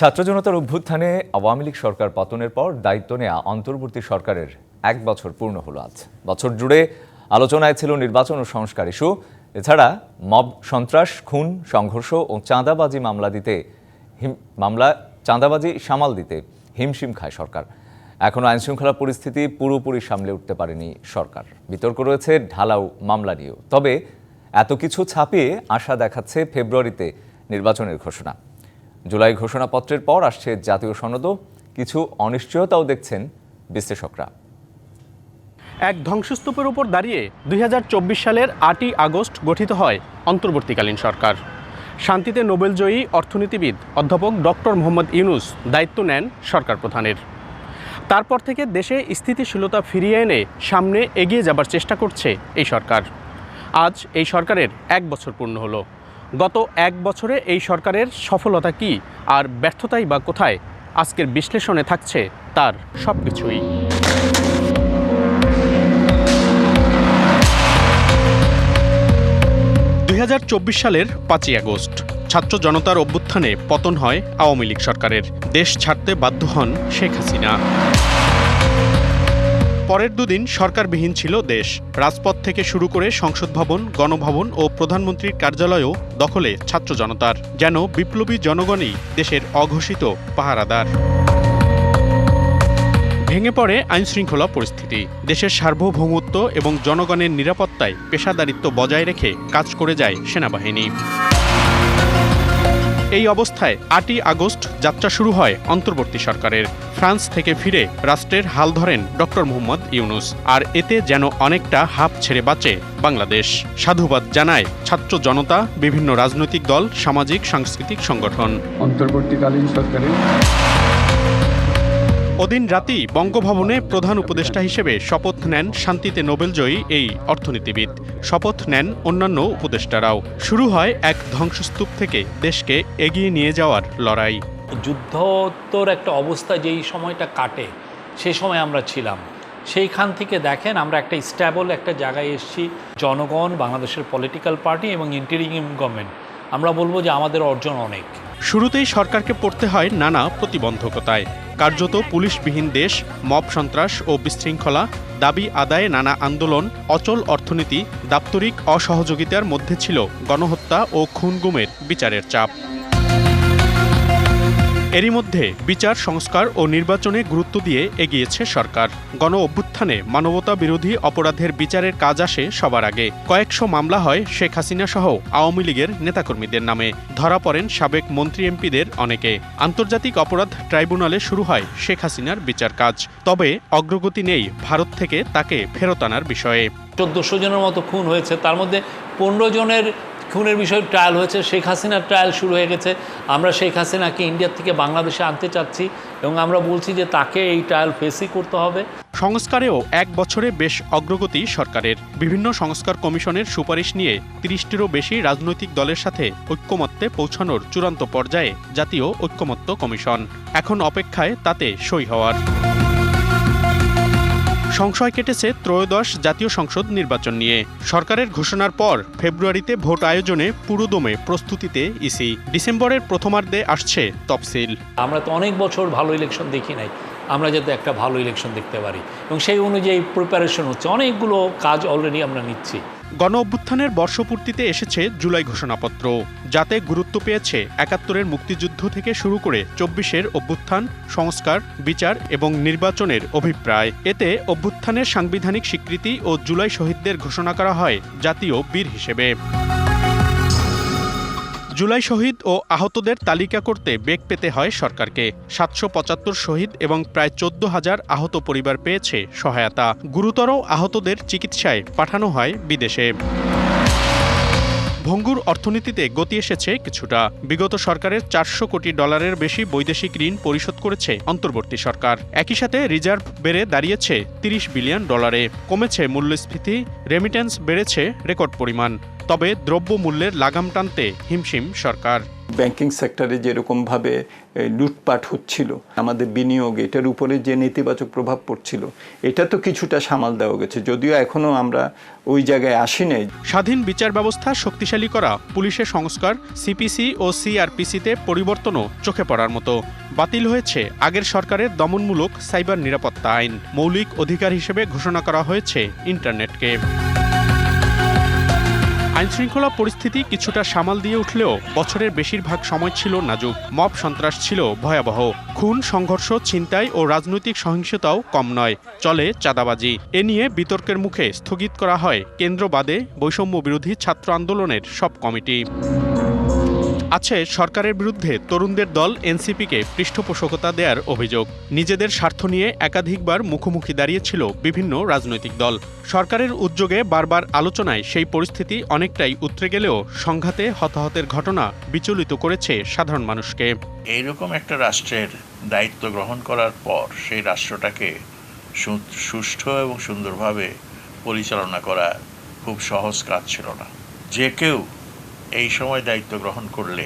ছাত্র জনতার অভ্যুত্থানে আওয়ামী লীগ সরকার পতনের পর দায়িত্ব নেয়া অন্তর্বর্তী সরকারের ১ বছর পূর্ণ হলো আজ। বছর জুড়ে আলোচনায় ছিল নির্বাচন ও সংস্কার ইস্যু। এছাড়া মব সন্ত্রাস, খুন, সংঘর্ষ ও চাঁদাবাজি চাঁদাবাজি সামাল দিতে হিমশিম খায় সরকার। এখনও আইনশৃঙ্খলা পরিস্থিতি পুরোপুরি সামলে উঠতে পারেনি সরকার। বিতর্ক রয়েছে ঢালাও মামলা নিয়েও। তবে এত কিছু ছাপিয়ে আশা দেখাচ্ছে ফেব্রুয়ারিতে নির্বাচনের ঘোষণা। জুলাই ঘোষণাপত্রের পর আসছে জাতীয় সনদও। কিছু অনিশ্চয়তাও দেখছেন বিশ্লেষকরা। এক ধ্বংসস্তূপের উপর দাঁড়িয়ে ২০২৪ সালের ৮ই আগস্ট গঠিত হয় অন্তর্বর্তীকালীন সরকার। শান্তিতে নোবেলজয়ী অর্থনীতিবিদ অধ্যাপক ডক্টর মোহাম্মদ ইউনূস দায়িত্ব নেন সরকার প্রধানের। তারপর থেকে দেশে স্থিতিশীলতা ফিরিয়ে এনে সামনে এগিয়ে যাবার চেষ্টা করছে এই সরকার। আজ এই সরকারের ১ বছর পূর্ণ হলো। গত ১ বছরে এই সরকারের সফলতা কী আর ব্যর্থতাই বা কোথায়, আজকের বিশ্লেষণে থাকছে তার সব কিছুই। ২০২৪ সালের ৫ই আগস্ট ছাত্র জনতার অভ্যুত্থানে পতন হয় আওয়ামী লীগ সরকারের। দেশ ছাড়তে বাধ্য হন শেখ হাসিনা। পরের দুদিন সরকারবিহীন ছিল দেশ। রাজপথ থেকে শুরু করে সংসদ ভবন, গণভবন ও প্রধানমন্ত্রীর কার্যালয়ও দখলে ছাত্র জনতার। যেন বিপ্লবী জনগণই দেশের অঘোষিত পাহারাদার। ভেঙে পড়ে আইনশৃঙ্খলা পরিস্থিতি। দেশের সার্বভৌমত্ব এবং জনগণের নিরাপত্তায় পেশাদারিত্ব বজায় রেখে কাজ করে যায় সেনাবাহিনী। এই অবস্থায় ৮ই আগস্ট যাত্রা শুরু হয় অন্তর্বর্তী সরকারের। ফ্রান্স থেকে ফিরে রাষ্ট্রের হাল ধরেন ডক্টর মোহাম্মদ ইউনূস। আর এতে যেন অনেকটা হাঁপ ছেড়ে বাঁচে বাংলাদেশ। সাধুবাদ জানায় ছাত্র জনতা, বিভিন্ন রাজনৈতিক দল, সামাজিক সাংস্কৃতিক সংগঠন। অন্তর্বর্তীকালীন সরকারের ওদিন রাতেই বঙ্গভবনে প্রধান উপদেষ্টা হিসেবে শপথ নেন শান্তিতে নোবেলজয়ী এই অর্থনীতিবিদ। শপথ নেন অন্যান্য উপদেষ্টারাও। শুরু হয় এক ধ্বংসস্তূপ থেকে দেশকে এগিয়ে নিয়ে যাওয়ার লড়াই। যুদ্ধোত্তর একটা অবস্থা যেই সময়টা কাটে, সেই সময় আমরা ছিলাম। সেইখান থেকে দেখেন আমরা একটা স্ট্যাবল একটা জায়গায় এসেছি। জনগণ, বাংলাদেশের পলিটিক্যাল পার্টি এবং ইন্টারিম গভর্নমেন্ট, আমরা বলবো যে আমাদের অর্জন অনেক। শুরুতেই সরকারকে পড়তে হয় নানা প্রতিবন্ধকতায়। কার্যত পুলিশবিহীন দেশ, মব সন্ত্রাস ও বিশৃঙ্খলা, দাবি আদায়ে নানা আন্দোলন, অচল অর্থনীতি, দাপ্তরিক অসহযোগিতার মধ্যে ছিল গণহত্যা ও খুন-গুমের বিচারের চাপ। এরই মধ্যে বিচার সংস্কার ও নির্বাচনে গুরুত্ব দিয়ে এগিয়েছে সরকার। গণ অভ্যুত্থানে মানবতা বিরোধী অপরাধের বিচারের কাজ আসে সবার আগে। কয়েকশো মামলা হয় শেখ হাসিনা সহ আওয়ামী লীগের নেতাকর্মীদের নামে। ধরা পড়েন সাবেক মন্ত্রী এমপিদের অনেকে। আন্তর্জাতিক অপরাধ ট্রাইব্যুনালে শুরু হয় শেখ হাসিনার বিচার কাজ। তবে অগ্রগতি নেই ভারত থেকে তাকে ফেরত আনার বিষয়ে। ১৪০০ জনের মতো খুন হয়েছে, তার মধ্যে ১৫ জনের খুনের বিষয়ে ট্রায়াল হয়েছে। শেখ হাসিনার ট্রায়াল শুরু হয়ে গেছে। আমরা শেখ হাসিনাকে ইন্ডিয়া থেকে বাংলাদেশে আনতে চাচ্ছি এবং আমরা বলছি যে তাকে এই ট্রায়াল ফেসই করতে হবে। সংস্কারেও ১ বছরে বেশ অগ্রগতি সরকারের। বিভিন্ন সংস্কার কমিশনের সুপারিশ নিয়ে ৩০টিরও বেশি রাজনৈতিক দলের সাথে ঐক্যমত্যে পৌঁছানোর চূড়ান্ত পর্যায়ে জাতীয় ঐক্যমত্য কমিশন। এখন অপেক্ষায় তাতে সই হওয়ার। সংশয় কেটেছে ত্রয়োদশ জাতীয় সংসদ নির্বাচন নিয়ে। সরকারের ঘোষণার পর ফেব্রুয়ারিতে ভোট আয়োজনে পুরোদমে প্রস্তুতিতে ইসি। ডিসেম্বরের প্রথমার্ধে আসছে তফসিল। আমরা তো অনেক বছর ভালো ইলেকশন দেখি নাই, আমরা যাতে একটা ভালো ইলেকশন দেখতে পারি এবং সেই অনুযায়ী প্রিপারেশন হচ্ছে। অনেকগুলো কাজ অলরেডি আমরা নিচ্ছি। গণ অভ্যুত্থানের বর্ষপূর্তিতে এসেছে জুলাই ঘোষণাপত্র, যাতে গুরুত্ব পেয়েছে ৭১-এর মুক্তিযুদ্ধ থেকে শুরু করে ২৪-এর অভ্যুত্থান, সংস্কার, বিচার এবং নির্বাচনের অভিপ্রায়। এতে অভ্যুত্থানের সাংবিধানিক স্বীকৃতি ও জুলাই শহীদদের ঘোষণা করা হয় জাতীয় বীর হিসেবে। জুলাই শহীদ ও আহতদের তালিকা করতে বেগ পেতে হয় সরকারকে। ৭৭৫ শহীদ এবং প্রায় ১৪,০০০ আহত পরিবার পেয়েছে সহায়তা। গুরুতর আহতদের চিকিৎসায় পাঠানো হয় বিদেশে। ভঙ্গুর অর্থনীতিতে গতি এসেছে কিছুটা। বিগত সরকারের $৪০০ কোটি বেশি বৈদেশিক ঋণ পরিশোধ করেছে অন্তর্বর্তী সরকার। একই সাথে রিজার্ভ বেড়ে দাঁড়িয়েছে $৩০ বিলিয়ন। কমেছে মূল্যস্ফীতি, রেমিট্যান্স বেড়েছে রেকর্ড পরিমাণ। তবে দ্রব্য মূল্যের লাগাম টানতে হিমশিম সরকার। ব্যাংকিং সেক্টরে যেরকমভাবে লুটপাট হচ্ছিল, আমাদের বিনিয়োগ এটার উপরে যে নেতিবাচক প্রভাব পড়ছিল, এটা তো কিছুটা সামাল দেওয়া গেছে, যদিও এখনও আমরা ওই জায়গায় আসি নাই। স্বাধীন বিচার ব্যবস্থা শক্তিশালী করা, পুলিশের সংস্কার, সিপিসি ও সিআরপিসিতে পরিবর্তনও চোখে পড়ার মতো। বাতিল হয়েছে আগের সরকারের দমনমূলক সাইবার নিরাপত্তা আইন। মৌলিক অধিকার হিসেবে ঘোষণা করা হয়েছে ইন্টারনেটকে। আইনশৃঙ্খলা পরিস্থিতি কিছুটা সামাল দিয়ে উঠলেও বছরের বেশিরভাগ সময় ছিল নাজুক। মব সন্ত্রাস ছিল ভয়াবহ। খুন, সংঘর্ষ, ছিনতাই ও রাজনৈতিক সহিংসতাও কম নয়। চলে চাঁদাবাজি। এ নিয়ে বিতর্কের মুখে স্থগিত করা হয় কেন্দ্র বাদে বৈষম্য বিরোধী ছাত্র আন্দোলনের সব কমিটি। আছে সরকারের বিরুদ্ধে তরুণদের দল এনসিপিকে পৃষ্ঠপোষকতা দেওয়ার অভিযোগ। নিজেদের স্বার্থ নিয়ে একাধিকবার মুখোমুখি দাঁড়িয়েছিল বিভিন্ন রাজনৈতিক দল। সরকারের উদ্যোগে বারবার আলোচনায় সেই পরিস্থিতি অনেকটাই উতরে গেলেও সংঘাতে হতাহতের ঘটনা বিচলিত করেছে সাধারণ মানুষকে। এইরকম একটা রাষ্ট্রের দায়িত্ব গ্রহণ করার পর সেই রাষ্ট্রটাকে সুষ্ঠু এবং সুন্দরভাবে পরিচালনা করা খুব সহজ কাজ ছিল না। যে কেউ এই সময় দায়িত্ব গ্রহণ করলে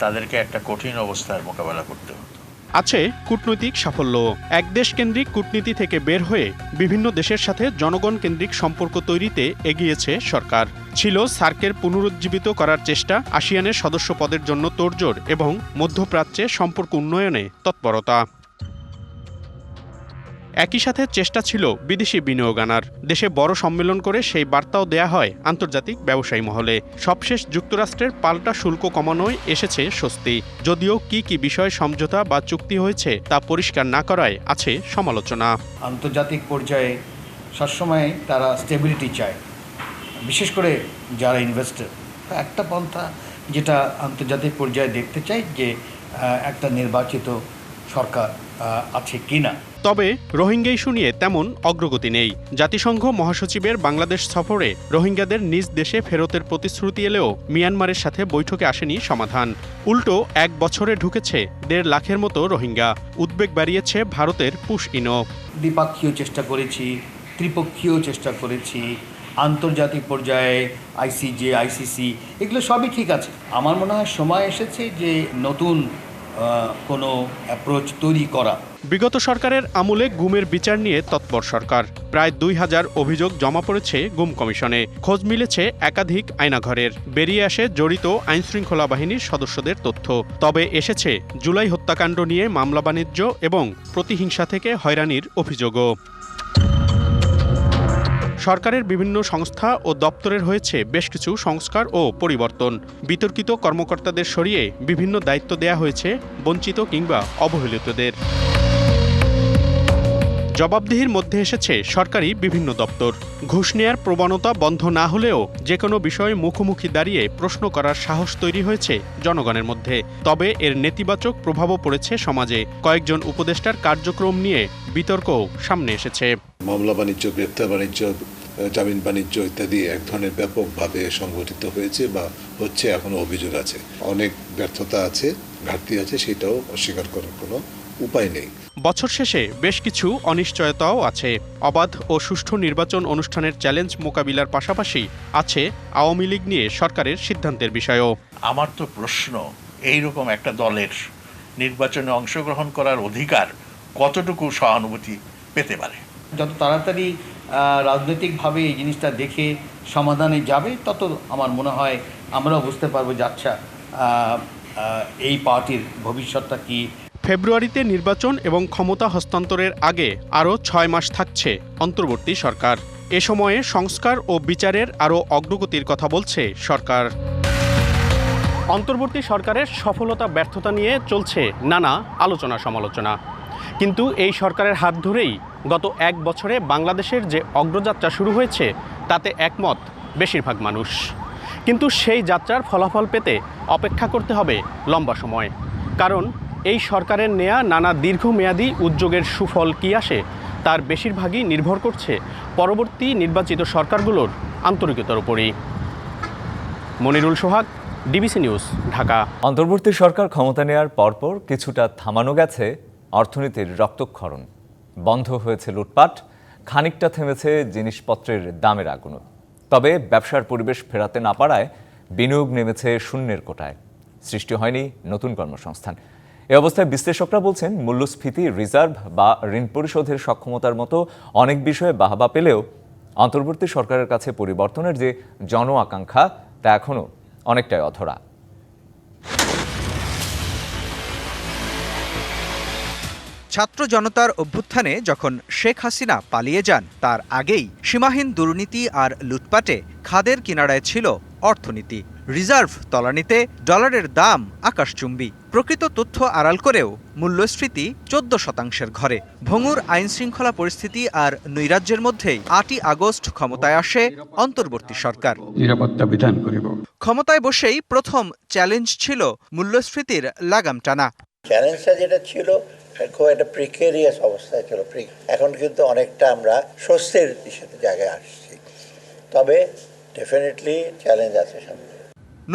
তাদেরকে একটা কঠিন অবস্থার মোকাবেলা করতে হতো। আছে কূটনৈতিক সাফল্য। এক দেশ কেন্দ্রিক কূটনীতি থেকে বের হয়ে বিভিন্ন দেশের সাথে জনগণ কেন্দ্রিক সম্পর্ক তৈরিতে এগিয়েছে সরকার। ছিল সার্কের পুনরুজ্জীবিত করার চেষ্টা, আসিয়ানের সদস্য পদের জন্য তোড়জোড় এবং মধ্যপ্রাচ্যে সম্পর্ক উন্নয়নে তৎপরতা। একই সাথে চেষ্টা ছিল বিদেশি বিনিয়োগ আনার। দেশে বড় সম্মেলন করে সেই বার্তাও দেয়া হয় আন্তর্জাতিক ব্যবসায়ী মহলে। সবশেষ যুক্তরাষ্ট্রের পাল্টা শুল্ক কমানোয় এসেছে স্বস্তি। যদিও কি বিষয়ে সমঝোতা বা চুক্তি হয়েছে তা পরিষ্কার না করায় আছে সমালোচনা। আন্তর্জাতিক পর্যায়ে সবসময় তারা স্টেবিলিটি চায়, বিশেষ করে যারা ইনভেস্টর। একটা পন্থা যেটা আন্তর্জাতিক পর্যায়ে দেখতে চাই যে একটা নির্বাচিত সরকার আছে কিনা। তবে রোহিঙ্গা ইস্যু নিয়ে তেমন অগ্রগতি নেই। জাতিসংঘ মহাসচিবের বাংলাদেশ সফরে রোহিঙ্গাদের নিজ দেশে ফেরতের প্রতিশ্রুতি এলেও মিয়ানমারের সাথে বৈঠকে আসেনি সমাধান। উল্টো 1 বছরে ঢুকেছে 1.5 লাখের মতো রোহিঙ্গা। উদ্বেগ বাড়িয়েছে ভারতের পুশ ইনো। দ্বিপক্ষীয় চেষ্টা করেছি, ত্রিপক্ষীয় চেষ্টা করেছি, আন্তর্জাতিক পর্যায়ে আইসিজে, আইসিসি, এগুলো সবই ঠিক আছে। আমার মনে হয় সময় এসেছে যে নতুন কোনো অ্যাপ্রোচ তৈরি করা। বিগত সরকারের আমলে গুমের বিচার নিয়ে তৎপর সরকার। প্রায় 2000 অভিযোগ জমা পড়েছে গুম কমিশনে। খোঁজ মিলেছে একাধিক আয়নাঘরের। বেরিয়ে আসে জড়িত আইনশৃঙ্খলা বাহিনীর সদস্যদের তথ্য। তবে এসেছে জুলাই হত্যাকাণ্ড নিয়ে মামলা বাণিজ্য এবং প্রতিহিংসা থেকে হয়রানির অভিযোগও। সরকারের বিভিন্ন সংস্থা ও দপ্তরের হয়েছে বেশ কিছু সংস্কার ও পরিবর্তন। বিতর্কিত কর্মকর্তাদের সরিয়ে বিভিন্ন দায়িত্ব দেয়া হয়েছে বঞ্চিত কিংবা অবহেলিতদের। জবাবদিহির মধ্যে এসেছে সরকারি বিভিন্ন দপ্তর। ঘুষ নেয়ার প্রবণতা বন্ধ না হলেও যে কোনো বিষয়ে মুখোমুখি দাঁড়িয়ে প্রশ্ন করার সাহস তৈরি হয়েছে জনগণের মধ্যে। তবে এর নেতিবাচক প্রভাবও পড়েছে সমাজে। কয়েকজন উপদেষ্টার কার্যক্রম নিয়ে বিতর্কও সামনে এসেছে। মামলা বাণিজ্য, গ্রেপ্তার বাণিজ্য, জামিন বাণিজ্য ইত্যাদি এক ধরনের ব্যাপকভাবে সংগঠিত হয়েছে বা হচ্ছে, এখনো অভিযোগ আছে। অনেক ব্যর্থতা আছে, ঘাটতি আছে, সেটাও অস্বীকার করার কোনো উপায় নেই। বছর শেষে বেশ কিছু অনিশ্চয়তাও আছে। অবাধ ও সুষ্ঠু নির্বাচন অনুষ্ঠানের চ্যালেঞ্জ মোকাবিলার পাশাপাশি আছে আওয়ামী লীগ নিয়ে সরকারের সিদ্ধান্তের বিষয়ও। আমার তো প্রশ্ন, এইরকম একটা দলের নির্বাচনে অংশগ্রহণ করার অধিকার কতটুকু সহানুভূতি পেতে পারে। যত তাড়াতাড়ি রাজনৈতিকভাবে এই জিনিসটা দেখে সমাধানে যাবে, তত আমার মনে হয় আমরাও বুঝতে পারবো যে আচ্ছা এই পার্টির ভবিষ্যৎটা কি। ফেব্রুয়ারিতে নির্বাচন এবং ক্ষমতা হস্তান্তরের আগে আরও 6 মাস থাকছে অন্তর্বর্তী সরকার। এ সময়ে সংস্কার ও বিচারের আরও অগ্রগতির কথা বলছে সরকার। অন্তর্বর্তী সরকারের সফলতা ব্যর্থতা নিয়ে চলছে নানা আলোচনা সমালোচনা। কিন্তু এই সরকারের হাত ধরেই গত 1 বছরে বাংলাদেশের যে অগ্রযাত্রা শুরু হয়েছে তাতে একমত বেশিরভাগ মানুষ। কিন্তু সেই যাত্রার ফলাফল পেতে অপেক্ষা করতে হবে লম্বা সময়। কারণ এই সরকারের নেয়া নানা দীর্ঘমেয়াদী উদ্যোগের সুফল কী আসে তার বেশিরভাগই নির্ভর করছে পরবর্তী নির্বাচিত সরকারগুলোর আন্তরিকতার উপরই। মনিরুল সোহাগ, ডিবিসি নিউজ, ঢাকা। অন্তর্বর্তী সরকার ক্ষমতা নেয়ার পরপর কিছুটা থামানো গেছে অর্থনীতির রক্তক্ষরণ। বন্ধ হয়েছে লুটপাট, খানিকটা থেমেছে জিনিসপত্রের দামের আগুনও। তবে ব্যবসার পরিবেশ ফেরাতে না পারায় বিনিয়োগ নেমেছে শূন্যের কোটায়। সৃষ্টি হয়নি নতুন কর্মসংস্থান। এ অবস্থায় বিশ্লেষকরা বলছেন, মূল্যস্ফীতি, রিজার্ভ বা ঋণ পরিশোধের সক্ষমতার মতো অনেক বিষয়ে বাহবা পেলেও অন্তর্বর্তী সরকারের কাছে পরিবর্তনের যে জন আকাঙ্ক্ষা তা এখনও অনেকটাই অধরা। ছাত্র জনতার অভ্যুত্থানে যখন শেখ হাসিনা পালিয়ে যান, তার আগেই সীমাহীন দুর্নীতি আর লুটপাটে খাদের কিনারায় ছিল অর্থনীতি। রিজার্ভ তলানিতে, ডলারের দাম আকাশচুম্বী। প্রকৃত তথ্য আড়াল করেও মূল্যস্ফীতি 14% ঘরে। ভঙ্গুর আইনশৃঙ্খলা পরিস্থিতি আর নৈরাজ্যের মধ্যেই 8ই আগস্ট ক্ষমতায় আসে অন্তর্বর্তী সরকার। নিরাপত্তা বিধান করিব। ক্ষমতায় বসেই প্রথম চ্যালেঞ্জ ছিল মূল্যস্ফীতির লাগাম টানা। চ্যালেঞ্জটা যেটা ছিল খুব একটা প্রিকেরিয়াস অবস্থায় ছিল, এখন কিন্তু অনেকটা আমরা স্বস্তির জায়গায় আসছি, তবে ডেফিনেটলি চ্যালেঞ্জ আছে সামনে।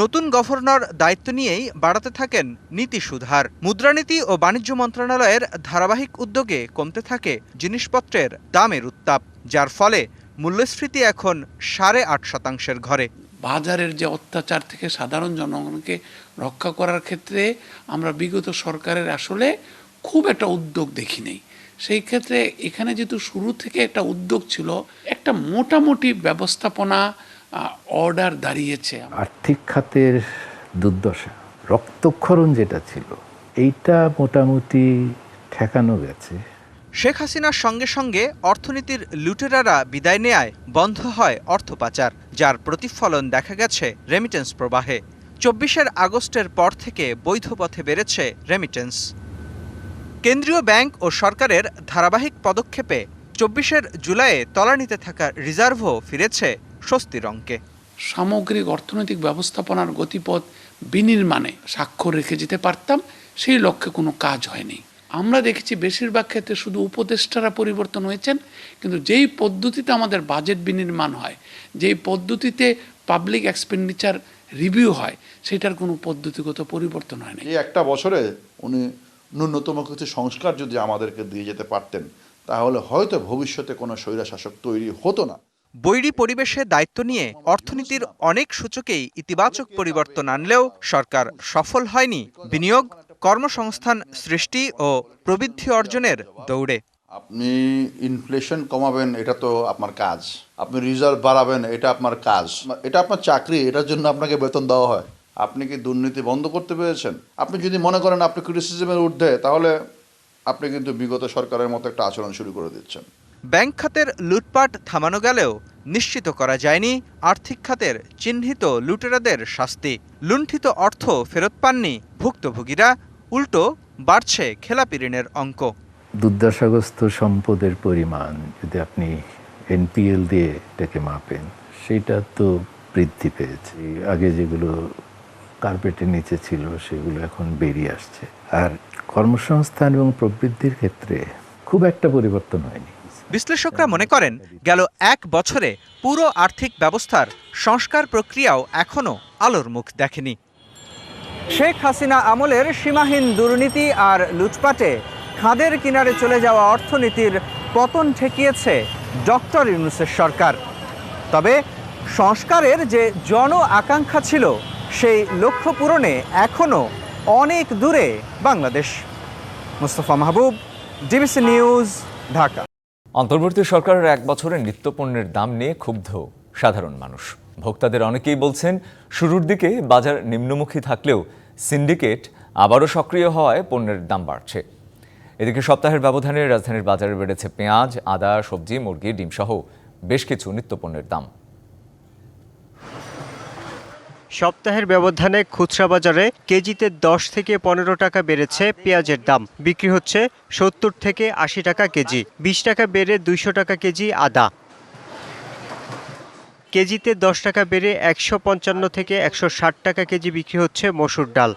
নতুন গভর্নর দায়িত্ব নিয়েই বাড়াতে থাকেন নীতি সুধার। মুদ্রানীতি ও বাণিজ্য মন্ত্রণালয়ের ধারাবাহিক উদ্যোগে কমতে থাকে জিনিসপত্রের দামের উত্তাপ, যার ফলে মূল্যস্ফীতি এখন 8.5% ঘরে। বাজারের যে অত্যাচার থেকে সাধারণ জনগণকে রক্ষা করার ক্ষেত্রে আমরা বিগত সরকারের আসলে খুব একটা উদ্যোগ দেখি নেই। সেই ক্ষেত্রে এখানে যেহেতু শুরু থেকে একটা উদ্যোগ ছিল, একটা মোটামুটি ব্যবস্থাপনা অর্ডার দাঁড়িয়েছে। আর্থিক খাতের দুর্দশা, রক্তক্ষরণ যেটা ছিল, এইটা মোটামুটি ঠেকানো গেছে। শেখ হাসিনার সঙ্গে সঙ্গে অর্থনীতির লুটেরারা বিদায় নেয়ায় বন্ধ হয় অর্থ পাচার, যার প্রতিফলন দেখা গেছে রেমিটেন্স প্রবাহে। 24 আগস্টের পর থেকে বৈধ পথে বেড়েছে রেমিটেন্স। কেন্দ্রীয় ব্যাংক ও সরকারের ধারাবাহিক পদক্ষেপে 24 জুলাইয়ে তলানিতে থাকা রিজার্ভও ফিরেছে স্বস্তির অঙ্কে। সামগ্রিক অর্থনৈতিক ব্যবস্থাপনার গতিপথ বিনির্মাণে স্বাক্ষর রেখে যেতে পারতাম, সেই লক্ষ্যে কোনো কাজ হয়নি। আমরা দেখেছি বেশিরভাগ ক্ষেত্রে শুধু উপদেষ্টারা পরিবর্তন হয়েছেন, কিন্তু যেই পদ্ধতিতে আমাদের বাজেট বিনির্মাণ হয়, যেই পদ্ধতিতে পাবলিক এক্সপেন্ডিচার রিভিউ হয়, সেটার কোনো পদ্ধতিগত পরিবর্তন হয়নি। এই একটা বছরে উনি ন্যূনতম কিছু সংস্কার যদি আমাদেরকে দিয়ে যেতে পারতেন, তাহলে হয়তো ভবিষ্যতে কোনো স্বৈরশাসক তৈরি হতো না। বৈরী পরিবেশে দায়িত্ব নিয়ে অর্থনীতির অনেক সূচকেই ইতিবাচক পরিবর্তন আনলেও সরকার সফল হয়নি বিনিয়োগ, কর্মসংস্থান সৃষ্টি ও প্রবৃদ্ধি অর্জনের দৌড়ে। আপনি ইনফ্লেশন কমাবেন, এটা তো আপনার কাজ। আপনি রিজার্ভ বাড়াবেন, এটা আপনার কাজ। এটা আপনার চাকরি, এটার জন্য আপনাকে বেতন দেওয়া হয়। আপনি কি দুর্নীতি বন্ধ করতে পেরেছেন? আপনি যদি মনে করেন আপনি ক্রিটিসিজমের ঊর্ধ্বে, তাহলে আপনি কিন্তু বিগত সরকারের মতো একটা আচরণ শুরু করে দিচ্ছেন। ব্যাংক খাতের লুটপাট থামানো গেলেও নিশ্চিত করা যায়নি আর্থিক খাতের চিহ্নিত লুটেরাদের শাস্তি। লুণ্ঠিত অর্থ ফেরত পাননি ভুক্তভোগীরা, উল্টো বাড়ছে খেলাপি ঋণের অঙ্ক। দুর্দশাগ্রস্ত সম্পদের পরিমাণ যদি আপনি এনপিএল দিয়ে এটাকে মাপেন, সেটা তো বৃদ্ধি পেয়েছে। আগে যেগুলো কার্পেটের নিচে ছিল, সেগুলো এখন বেরিয়ে আসছে। আর কর্মসংস্থান এবং প্রবৃদ্ধির ক্ষেত্রে খুব একটা পরিবর্তন হয়নি। বিশ্লেষকরা মনে করেন, গেল 1 বছরে পুরো আর্থিক ব্যবস্থার সংস্কার প্রক্রিয়াও এখনও আলোর মুখ দেখেনি। শেখ হাসিনা আমলের সীমাহীন দুর্নীতি আর লুটপাটে খাদের কিনারে চলে যাওয়া অর্থনীতির পতন ঠেকিয়েছে ডক্টর ইউনূসের সরকার। তবে সংস্কারের যে জন আকাঙ্ক্ষা ছিল, সেই লক্ষ্য পূরণে এখনও অনেক দূরে বাংলাদেশ। মুস্তফা মাহবুব, ডিবিসি নিউজ, ঢাকা। অন্তর্বর্তী সরকারের 1 বছরের নিত্যপণ্যের দাম নিয়ে ক্ষুব্ধ সাধারণ মানুষ। ভোক্তাদের অনেকেই বলছেন, শুরুর দিকে বাজার নিম্নমুখী থাকলেও সিন্ডিকেট আবারও সক্রিয় হওয়ায় পণ্যের দাম বাড়ছে। এদিকে সপ্তাহের ব্যবধানে রাজধানীর বাজারে বেড়েছে পেঁয়াজ, আদা, সবজি, মুরগি, ডিম সহ বেশ কিছু নিত্যপণ্যের দাম। সপ্তাহের ব্যবধানে খুচরা বাজারে কেজিতে 10 থেকে 15 টাকা বেড়েছে পেঁয়াজের দাম। বিক্রি হচ্ছে 70 থেকে 80 টাকা কেজি। 20 টাকা বেড়ে 200 টাকা কেজি আদা। কেজিতে 10 টাকা বেড়ে 155 থেকে 160 টাকা কেজি বিক্রি হচ্ছে মসুর ডাল।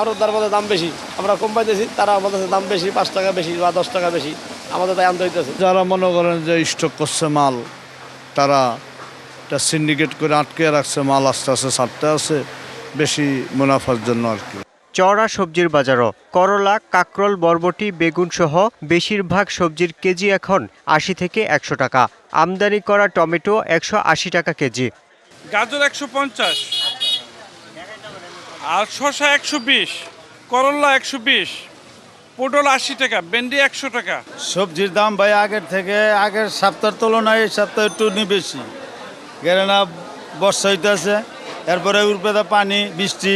আরও তার মধ্যে দাম বেশি, আমরা কম পাইতেছি, তারা আমাদের দাম বেশি, 5 টাকা বেশি বা 10 টাকা বেশি আমাদের তাই আনতে হইতেছে। যারা মনে করেন যে স্টক করছে মাল, তারা এটা সিন্ডিকেট করে আটকে রাখছে, মাল আস্তে আস্তে ছাড়তে আছে বেশি মুনাফার জন্য আর কি। চড়া সবজির বাজারও করলা, কাকরোল, বরবটি, বেগুন সহ বেশিরভাগ সবজির কেজি এখন 80 থেকে 100 টাকা। আমদানি করা টমেটো 180 টাকা কেজি। গাজর 150, আর শসা 120, করল্লা 120, পটল 80 টাকা, ভেন্ডি 100 টাকা। সবজির দাম ভাই আগের থেকে আগের সপ্তাহের তুলনায় এই সপ্তাহে একটু বেশি, কেননা বর্ষা হইতেছে, এরপরে উর্বেদা পানি বৃষ্টি।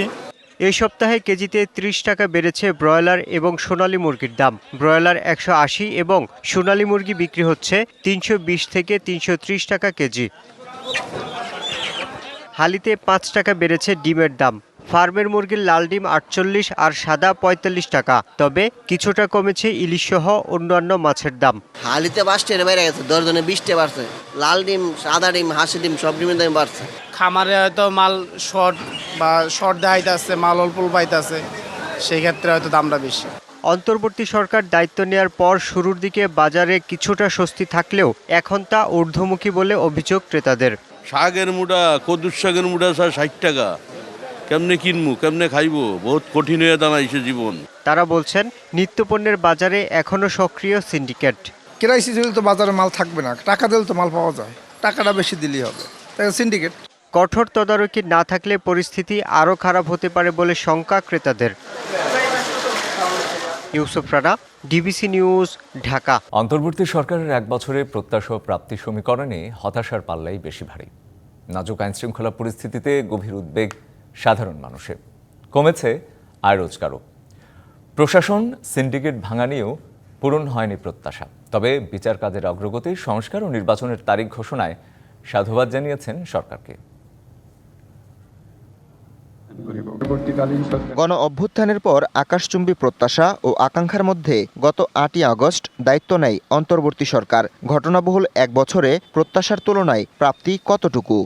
এই সপ্তাহে কেজিতে 30 টাকা বেড়েছে ব্রয়লার এবং সোনালী মুরগির দাম। ব্রয়লার 180 এবং সোনালী মুরগি বিক্রি হচ্ছে 320 থেকে 330 টাকা কেজি। হালিতে 5 টাকা বেড়েছে ডিমের দাম। ফার্মের মুরগির লাল ডিম 48 আর সাদা 45 টাকা। তবে কিছুটা কমেছে ইলিশ সহ অন্যান্য মাছের দাম। হালিতে 5 টাকা বেড়ে গেছে, দরজনে 20 টাকা বাড়ছে। লাল ডিম, সাদা ডিম, হাঁসের ডিম সব ডিমের দাম বাড়ছে। খামারে হয়তো মাল শর্ট দেখাইতেছে, মাল অল্প পাইতেছে, সেই ক্ষেত্রে হয়তো দামটা বেশি। অন্তর্বর্তী সরকার দায়িত্ব নেওয়ার পর শুরুর দিকে বাজারে কিছুটা স্বস্তি থাকলেও এখন তা ঊর্ধ্বমুখী বলে অভিযোগ ক্রেতাদের। শাকের মুঠা, কদুর শাকের মুঠা 60 টাকা, কেমনে কিনবো, কেমনে খাইবো, বহুত কঠিন হয়ে দাঁড়াইছে জীবন। তারা বলছেন নিত্যপণ্যের বাজারে এখনো সক্রিয় সিন্ডিকেট। ক্রাইসিস হলে তো বাজারে মাল থাকবে না, টাকা দিলে তো মাল পাওয়া যায়, টাকাটা বেশি দিলেই হবে, তাই সিন্ডিকেট। কঠোর তদারকি না থাকলে পরিস্থিতি আরও খারাপ হতে পারে বলে শঙ্কা ক্রেতাদের। Yusuf Rana, DBC news, Dhaka. অন্তর্বর্তী সরকারের 1 বছরে প্রত্যাশা প্রাপ্তি সমীকরণে হতাশার পাল্লাই বেশি ভারী। নাজুক আইনশৃঙ্খলা পরিস্থিতিতে গভীর উদ্বেগ সাধারণ মানুষের। কমেছে আয় রোজগারও। প্রশাসন সিন্ডিকেট ভাঙা নিয়েও পূরণ হয়নি প্রত্যাশা। তবে বিচার কাজের অগ্রগতি, সংস্কার ও নির্বাচনের তারিখ ঘোষণায় সাধুবাদ জানিয়েছেন সরকারকে। গণ অভ্যুত্থানের পর আকাশচুম্বী প্রত্যাশা ও আকাঙ্ক্ষার মধ্যে গত 8ই আগস্ট দায়িত্ব নেয় অন্তর্বর্তী সরকার। ঘটনাবহুল 1 বছরে প্রত্যাশার তুলনায় প্রাপ্তি কতটুকু?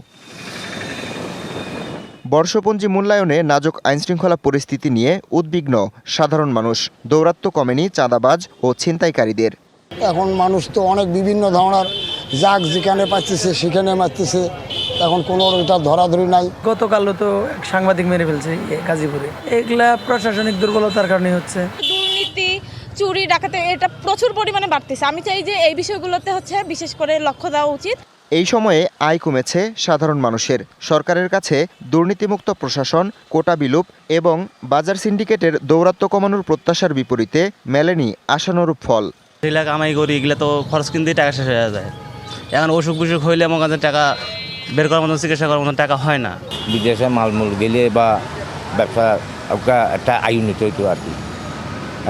বর্ষপঞ্জি মূল্যায়নে নাজুক আইনশৃঙ্খলা পরিস্থিতি নিয়ে উদ্বিগ্ন সাধারণ মানুষ। দৌরাত্ম্য কমেনি চাঁদাবাজ ও ছিনতাইকারীদের। এখন মানুষ তো অনেক বিভিন্ন ধরনের জাগ যেখানে পাচ্ছে সেখানে মারতেছে, এখন কোনো ওটা ধরাধরি নাই। গতকালও তো সাংবাদিক মেরে ফেলছে গাজীপুরে। এগুলা প্রশাসনিক দুর্বলতার কারণে হচ্ছে। দুর্নীতি, চুরি, ডাকাতি এটা প্রচুর পরিমাণে বাড়তেছে। আমি চাই যে এই বিষয়গুলোতে বিশেষ করে লক্ষ্য দেওয়া উচিত। এই সময়ে আয় কমেছে সাধারণ মানুষের। সরকারের কাছে দুর্নীতিমুক্ত প্রশাসন, কোটা বিলুপ এবং বাজার সিন্ডিকেটের দৌরাত্ম্য কমানোর প্রত্যাশার বিপরীতে মেলেনি আশানুরূপ ফল। কামাই করি এগুলা তো খরচ কিনতেই টাকা শেষ হয়ে যায়। এখন অসুখ বিসুখ হইলে আমার কাছে টাকা বের করার মতন, চিকিৎসা করার মতন টাকা হয় না। বিদেশে মালমূল গেলে বা ব্যবসা একটা আয় উন্নতি হইতো আর কি।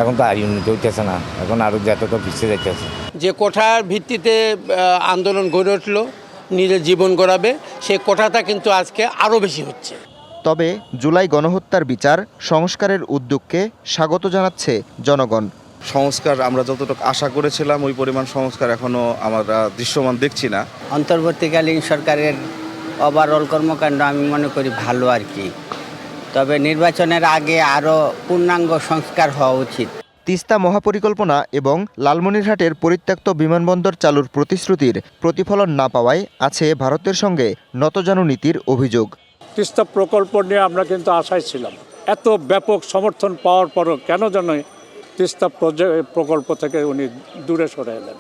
এখন তো আয় উন্নতি হইতেছে না, এখন আরও যত তো পিছিয়ে যাইতেছে। যে কোঠার ভিত্তিতে আন্দোলন গড়ে উঠলো, নিজের জীবন গড়াবে, সেই কোঠাটা কিন্তু আজকে আরও বেশি হচ্ছে। তবে জুলাই গণহত্যার বিচার সংস্কারের উদ্যোগকে স্বাগত জানাচ্ছে জনগণ। সংস্কার আমরা যতটুকু আশা করেছিলাম ওই পরিমাণ সংস্কার এখনো আমরা দৃশ্যমান দেখছি না। অন্তর্বর্তীকালীন সরকারের ওভারঅল কর্মকাণ্ড আমি মনে করি ভালো আর কি। তবে নির্বাচনের আগে আরও পূর্ণাঙ্গ সংস্কার হওয়া উচিত। তিস্তা মহাপরিকল্পনা এবং লালমনিরহাটের পরিত্যক্ত বিমানবন্দর চালুর প্রতিশ্রুতির প্রতিফলন না পাওয়ায় আছে ভারতের সঙ্গে নতজানু নীতির অভিযোগ। তিস্তা প্রকল্প নিয়ে আমরা কিন্তু আশায় ছিলাম। এত ব্যাপক সমর্থন পাওয়ার পরও কেন যেন তিস্তা প্রকল্প থেকে উনি দূরে সরে এলেন।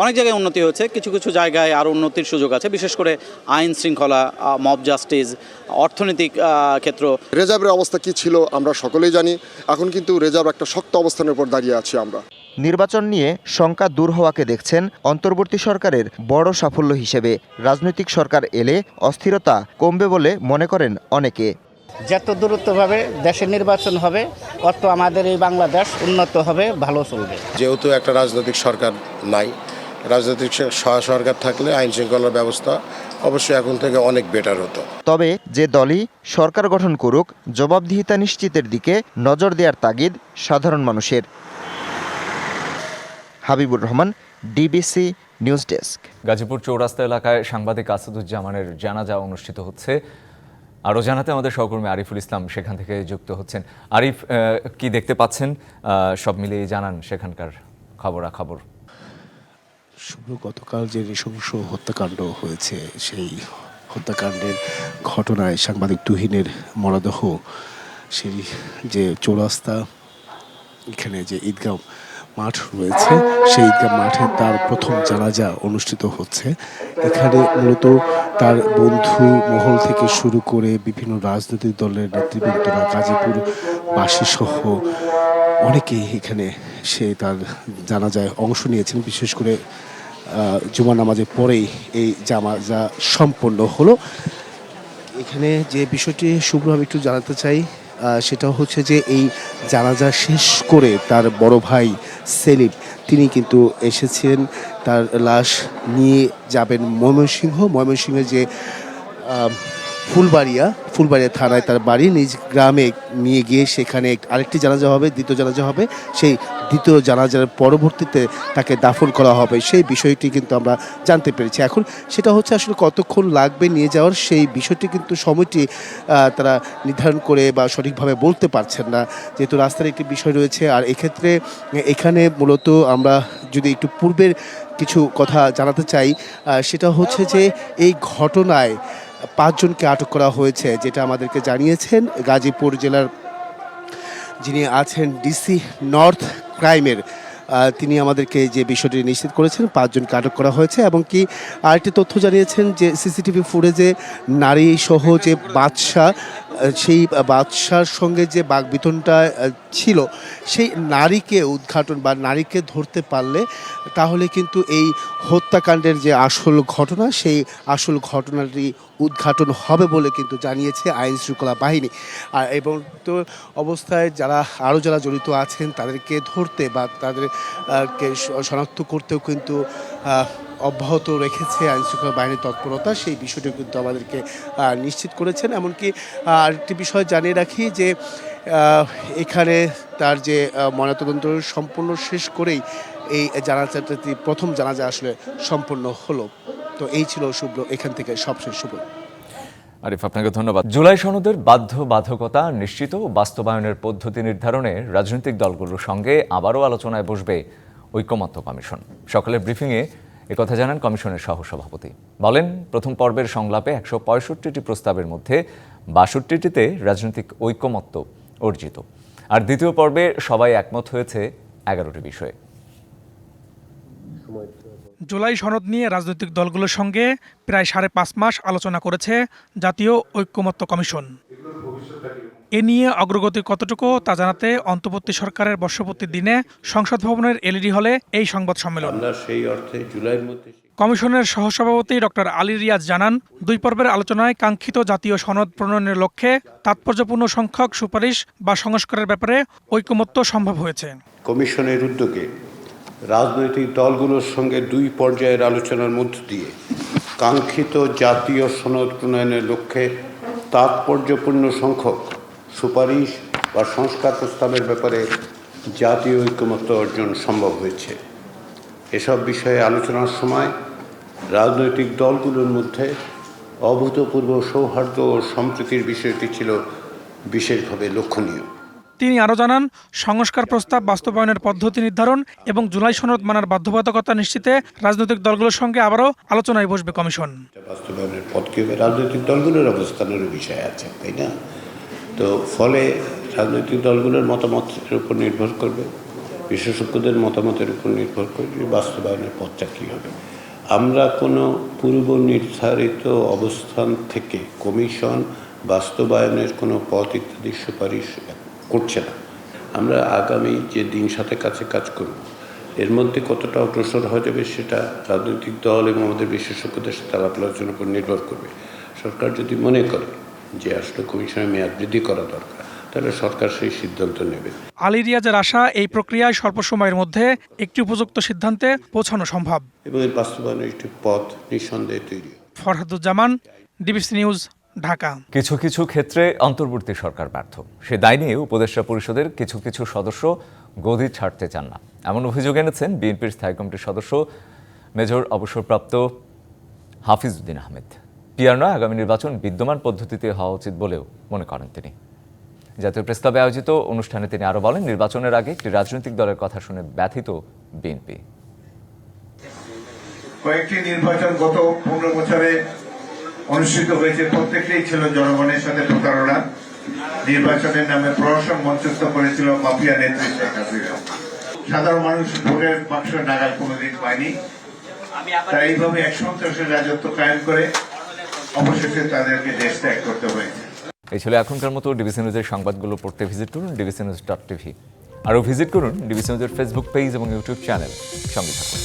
অনেক জায়গায় উন্নতি হয়েছে, কিছু কিছু জায়গায় আরও উন্নতির সুযোগ আছে, বিশেষ করে আইন শৃঙ্খলা, মব জাস্টিস, অর্থনৈতিক ক্ষেত্র। রেজার্ভের অবস্থা কি ছিল আমরা সকলেই জানি। এখন কিন্তু রেজার্ভ একটা শক্ত অবস্থানের উপর দাঁড়িয়ে আছি আমরা। নির্বাচন নিয়ে শঙ্কা দূর হওয়াকে দেখছেন অন্তর্বর্তী সরকারের বড় সাফল্য হিসেবে। রাজনৈতিক সরকার এলে অস্থিরতা কমবে বলে মনে করেন অনেকে। যত দ্রুতভাবে দেশের নির্বাচন হবে তত আমাদের এই বাংলাদেশ উন্নত হবে, ভালো চলবে। যেহেতু একটা রাজনৈতিক সরকার নাই, রাজনৈতিক সরকার থাকলে আইন শৃঙ্খলার ব্যবস্থা অবশ্যই এখন থেকে অনেক বেটার হতো। তবে যে দলই সরকার গঠন করুক, জবাবদিহিতা নিশ্চিতের দিকে নজর দেওয়ার তাগিদ সাধারণ মানুষের। Habibur Rahman, DBC news desk. Gazipur চৌরাস্তা এলাকায় সাংবাদিক আসাদুজ্জামানের জানাজা অনুষ্ঠিত হচ্ছে। আরও জানাতে আমাদের সহকর্মী আরিফুল ইসলাম সেখান থেকে যুক্ত হচ্ছেন। আরিফ, কি দেখতে পাচ্ছেন সব মিলিয়ে জানান সেখানকার খবরাখবর। গতকাল যে নৃশংস হত্যাকাণ্ড হয়েছে, সেই হত্যাকাণ্ডের ঘটনায় সাংবাদিক তুহিনের মরদেহ সেই যে চৌরাস্তা এখানে যে ঈদগাহ মাঠ রয়েছে সেই ঈদগাহ মাঠে তার প্রথম জানাজা অনুষ্ঠিত হচ্ছে। এখানে মূলত তার বন্ধু মহল থেকে শুরু করে বিভিন্ন রাজনৈতিক দলের নেতৃবৃন্দরা, গাজীপুর বাসী সহ অনেকেই এখানে তার জানাজায় অংশ নিয়েছেন। বিশেষ করে জুমা নামাজের পরেই এই জানাজা সম্পন্ন হলো। এখানে যে বিষয়টি শুভ্র আমি একটু জানাতে চাই সেটা হচ্ছে যে এই জানাজা শেষ করে তার বড় ভাই সেলিম তিনি কিন্তু এসেছেন, তার লাশ নিয়ে যাবেন ময়মনসিংহের যে ফুলবাড়িয়া থানায় তার বাড়ি, নিজ গ্রামে নিয়ে গিয়ে সেখানে আরেকটি জানাজা হবে, দ্বিতীয় জানাজা হবে। সেই দ্বিতীয় জানাজার পরবর্তীতে তাকে দাফন করা হবে, সেই বিষয়টি কিন্তু আমরা জানতে পেরেছি। এখন সেটা হচ্ছে আসলে কতক্ষণ লাগবে নিয়ে যাওয়ার, সেই বিষয়টি কিন্তু সময়টি তারা নির্ধারণ করে বা সঠিকভাবে বলতে পারছেন না, যেহেতু রাস্তার একটি বিষয় রয়েছে। আর এক্ষেত্রে এখানে মূলত আমরা যদি একটু পূর্বের কিছু কথা জানাতে চাই, সেটা হচ্ছে যে এই ঘটনায় 5 জনকে আটক করা হয়েছে, যেটা আমাদেরকে জানিয়েছেন গাজীপুর জেলার যিনি আছেন ডিসি নর্থ ক্রাইমের, তিনি আমাদেরকে যে বিষয়টি নিশ্চিত করেছেন 5 জনকে আটক করা হয়েছে। এবং কি আরেকটি তথ্য জানিয়েছেন যে সিসিটিভি ফুটেজে নারী সহ যে বাদশাহ, সেই বাদশার সঙ্গে যে বাগবিতণ্ডা ছিল, সেই নারীকে উদ্ঘাটন বা নারীকে ধরতে পারলে তাহলে কিন্তু এই হত্যাকাণ্ডের যে আসল ঘটনা, সেই আসল ঘটনাটি উদ্ঘাটন হবে বলে কিন্তু জানিয়েছে আইন শৃঙ্খলা বাহিনী। আর এবং তো অবস্থায় যারা জড়িত আছেন তাদেরকে ধরতে বা তাদেরকে শনাক্ত করতেও কিন্তু অব্যাহত রেখেছে আইন শৃঙ্খলা বাহিনীর তৎপরতা, সেই বিষয়টি কিন্তু আমাদেরকে নিশ্চিত করেছেন। এমনকি আরেকটি বিষয় জানিয়ে রাখি যে এখানে তার যে ময়নাতদন্ত সম্পূর্ণ শেষ করেই এই জানাজাটি প্রথম জানাজা আসলে সম্পন্ন হলো। তো এই ছিল শুভ্র এখান থেকে সবশেষ শুভ। আরিফ, আপনাকে ধন্যবাদ। জুলাই সনদের বাধ্যবাধকতা নিশ্চিত ও বাস্তবায়নের পদ্ধতি নির্ধারণে রাজনৈতিক দলগুলোর সঙ্গে আবারও আলোচনায় বসবে ঐকমত্য কমিশন। সকালের ব্রিফিংয়ে একথা জানান কমিশনের সহসভাপতি। বলেন, প্রথম পর্বের সংলাপে 165টি প্রস্তাবের মধ্যে 62টিতে রাজনৈতিক ঐকমত্য অর্জিত, আর দ্বিতীয় পর্বে সবাই একমত হয়েছে 11টি বিষয়ে। জুলাই সনদ নিয়ে রাজনৈতিক দলগুলোর সঙ্গে প্রায় 5.5 মাস আলোচনা করেছে জাতীয় ঐকমত্য কমিশন। এ নিয়ে অগ্রগতি কতটুকু তা জানাতে অন্তর্বর্তী সরকারের বর্ষপূর্তির দিনে সংসদ ভবনের এলইডি হলে এই সংবাদ সম্মেলন। কমিশনের সহসভাপতি ডক্টর আলী রিয়াজ জানান, 2 পর্বের আলোচনায় কাঙ্ক্ষিত জাতীয় সনদ প্রণয়নের লক্ষ্যে তাৎপর্যপূর্ণ সংখ্যক সুপারিশ বা সংস্কারের ব্যাপারে ঐকমত্য সম্ভব হয়েছে। কমিশনের উদ্যোগে রাজনৈতিক দলগুলোর সঙ্গে 2 পর্যায়ের আলোচনার মধ্য দিয়ে কাঙ্ক্ষিত জাতীয় সনদ প্রণয়নের লক্ষ্যে তাৎপর্যপূর্ণ সংখ্যক সুপারিশ বা সংস্কার প্রস্তাবের ব্যাপারে জাতীয় ঐকমত্য অর্জন সম্ভব হয়েছে। এসব বিষয়ে আলোচনার সময় রাজনৈতিক দলগুলোর মধ্যে অভূতপূর্ব সৌহার্দ্য ও সম্প্রীতির বিষয়টি ছিল বিশেষভাবে লক্ষণীয়। তিনি আরও জানান, সংস্কার প্রস্তাব বাস্তবায়নের পদ্ধতি নির্ধারণ এবং জুলাই সনদ মানার বাধ্যবাধকতা নিশ্চিতে রাজনৈতিক দলগুলোর সঙ্গে আবারও আলোচনায় বসবে কমিশন। বাস্তবায়নের পথ কি হবে, রাজনৈতিক দলগুলোর অবস্থানের বিষয় আছে, তাই না? তো ফলে রাজনৈতিক দলগুলোর মতামতের উপর নির্ভর করবে, বিশেষজ্ঞদের মতামতের উপর নির্ভর করবে বাস্তবায়নের পথটা কী হবে। আমরা কোনো পূর্ব নির্ধারিত অবস্থান থেকে কমিশন বাস্তবায়নের কোনো পথ ইত্যাদি সুপারিশ করছে না। আমরা আগামী যে দিন সাথে কাছে কাজ করব, এর মধ্যে কতটা অগ্রসর হয়ে যাবে সেটা রাজনৈতিক দল এবং আমাদের বিশেষজ্ঞদের সাথে আলাপ আলোচনার উপর নির্ভর করবে। সরকার যদি মনে করে যে আসলে কমিশনের মেয়াদ বৃদ্ধি করা দরকার, তাহলে সরকার সেই সিদ্ধান্ত নেবে। আলী রিয়াজের আশা, এই প্রক্রিয়ায় স্বল্প সময়ের মধ্যে একটি উপযুক্ত সিদ্ধান্তে পৌঁছানো সম্ভব এবং এর বাস্তবায়নের একটি পথ নিঃসন্দেহে তৈরি। Farhaduzzaman, DBC news, Dhaka. কিছু কিছু ক্ষেত্রে অন্তর্বর্তী সরকার ব্যর্থ, সে দায় নিয়ে উপদেষ্টা পরিষদের কিছু কিছু সদস্য গদি ছাড়তে চান না, এমন অভিযোগ এনেছেন বিএনপির স্থায়ী কমিটির সদস্য মেজর অবসরপ্রাপ্ত হাফিজউদ্দিন আহমেদ। পিআর নয়, আগামী নির্বাচন বিদ্যমান পদ্ধতিতে হওয়া উচিত বলেও মনে করেন তিনি। জাতীয় প্রেসক্লাবে আয়োজিত অনুষ্ঠানে তিনি আরও বলেন, নির্বাচনের আগে একটি রাজনৈতিক দলের কথা শুনে ব্যথিত বিএনপি। কয়েকটি নির্বাচন গত 15 বছরে অনুষ্ঠিত হয়েছে, প্রত্যেকটাই ছিল জনগণের সাথে প্রতারণা। নির্বাচনের নামে প্রহসন মঞ্চস্থ করেছিল মাফিয়া নেত্রী শেখ হাসিনা। সাধারণ মানুষ ভোটের বাক্স নাগাল কোনোদিন পায়নি। তারা এইভাবে এক সন্ত্রাসের রাজত্ব কায়েম করে অবশেষে তাদেরকে দেশ ত্যাগ করতে হয়েছে। এই ছিল এখনকার মতো ডিবিসি নিউজের সংবাদগুলো পড়তে ভিজিট করুন dbcnews.tv। আরও ভিজিট করুন ডিবিসি নিউজের ফেসবুক পেজ এবং ইউটিউব চ্যানেল। সঙ্গে থাকুন।